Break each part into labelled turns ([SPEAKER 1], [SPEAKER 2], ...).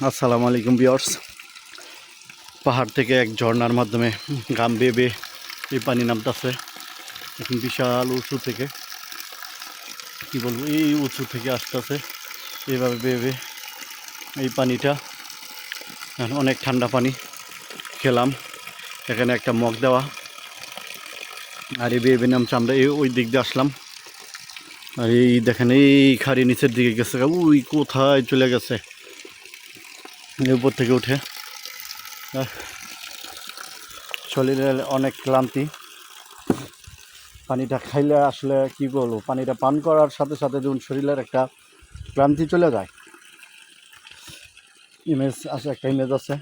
[SPEAKER 1] আসসালামু আলাইকুম ভিউয়ার্স। পাহাড় থেকে এক ঝর্ণার মাধ্যমে গাম বেয়ে বেয়ে এই পানি নামতেছে। এখন বিশাল উঁচু থেকে, কি বলবো, এই উঁচু থেকে আসতেছে এইভাবে বেয়ে বেয়ে এই পানিটা। অনেক ঠান্ডা পানি খেলাম, এখানে একটা মগ দেওয়া, আর এই বেয়ে বেয়ে নামছে। আমরা ওই দিক দিয়ে আসলাম, আর এই দেখেন এই খাড়ি নিচের দিকে গেছে, ওই কোথায় চলে গেছে উপর থেকে উঠে। শরীরে অনেক ক্লান্তি, পানিটা খাইলে আসলে কি বলবো, পানিটা পান করার সাথে সাথে যখন শরীরের একটা ক্লান্তি চলে যায়। ইমেজ আছে, একটা ইমেজ আছে,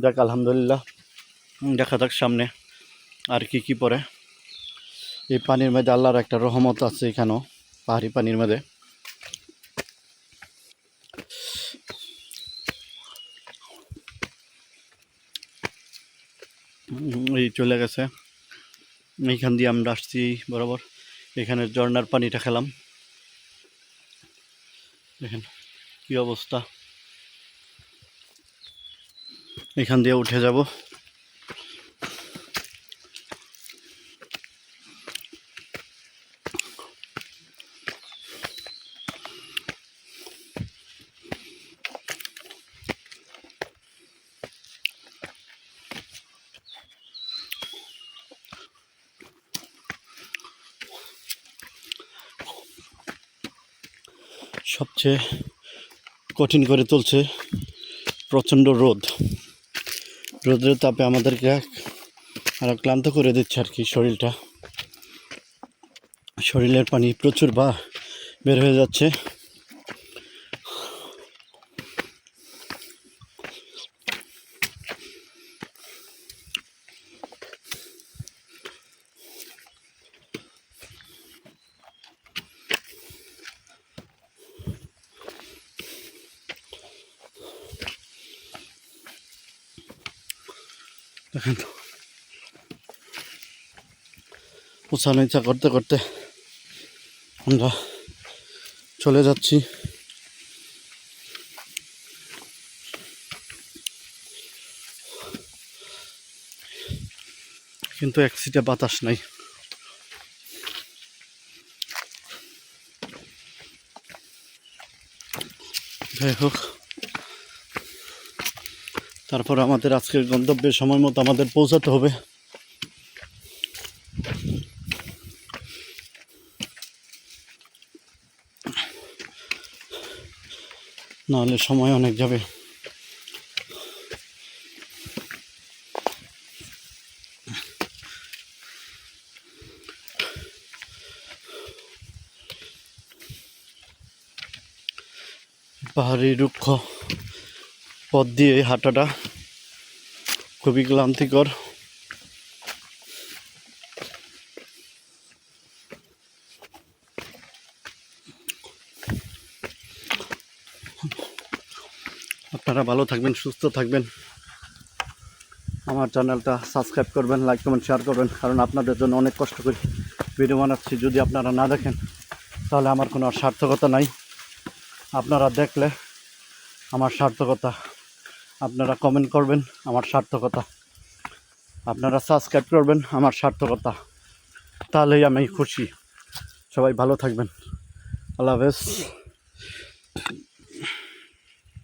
[SPEAKER 1] দেখ আলহামদুলিল্লাহ, দেখা যাক সামনে আর কি কি পরে। এই পানির মধ্যে আল্লাহর একটা রহমত আছে, এখানেও পাহাড়ি পানির মধ্যে। এই চলে গেছে, এইখান দিয়ে আমরা আসছি বরাবর, এখানে ঝর্ণার পানিটা খেলাম। দেখেন কি অবস্থা, এখান দিয়ে উঠে যাব। সবচেয়ে কঠিন করে তুলছে প্রচণ্ড রোদ। রোদের তাপে আমাদেরকে আরও ক্লান্ত করে দিচ্ছে আর কি শরীরটা। শরীরের পানি প্রচুর বের হয়ে যাচ্ছে। দেখেন উঁচা নিচা করতে করতে আমরা চলে যাচ্ছি। কিন্তু এক সিটে বাতাস নাই। যাই হোক, তারপর আমাদের আজকের গন্তব্যের সময় মতো আমাদের পৌঁছাতে হবে। নাহলে সময় অনেক যাবে। পাহাড়ি রুক্ষ পথ দিয়ে হাঁটাটা খুবই ক্লান্তিকর। আপনারা ভালো থাকবেন, সুস্থ থাকবেন। আমার চ্যানেলটা সাবস্ক্রাইব করবেন, লাইক কমেন্ট শেয়ার করবেন, কারণ আপনাদের জন্য অনেক কষ্ট করে ভিডিও বানাচ্ছি। যদি আপনারা না দেখেন তাহলে আমার কোনো সার্থকতা নাই। আপনারা দেখলে আমার সার্থকতা, আপনারা কমেন্ট করবেন আমার সার্থকতা, আপনারা সাবস্ক্রাইব করবেন আমার সার্থকতা, তাহলেই আমি খুশি। সবাই ভালো থাকবেন, আল্লাহ হাফেজ।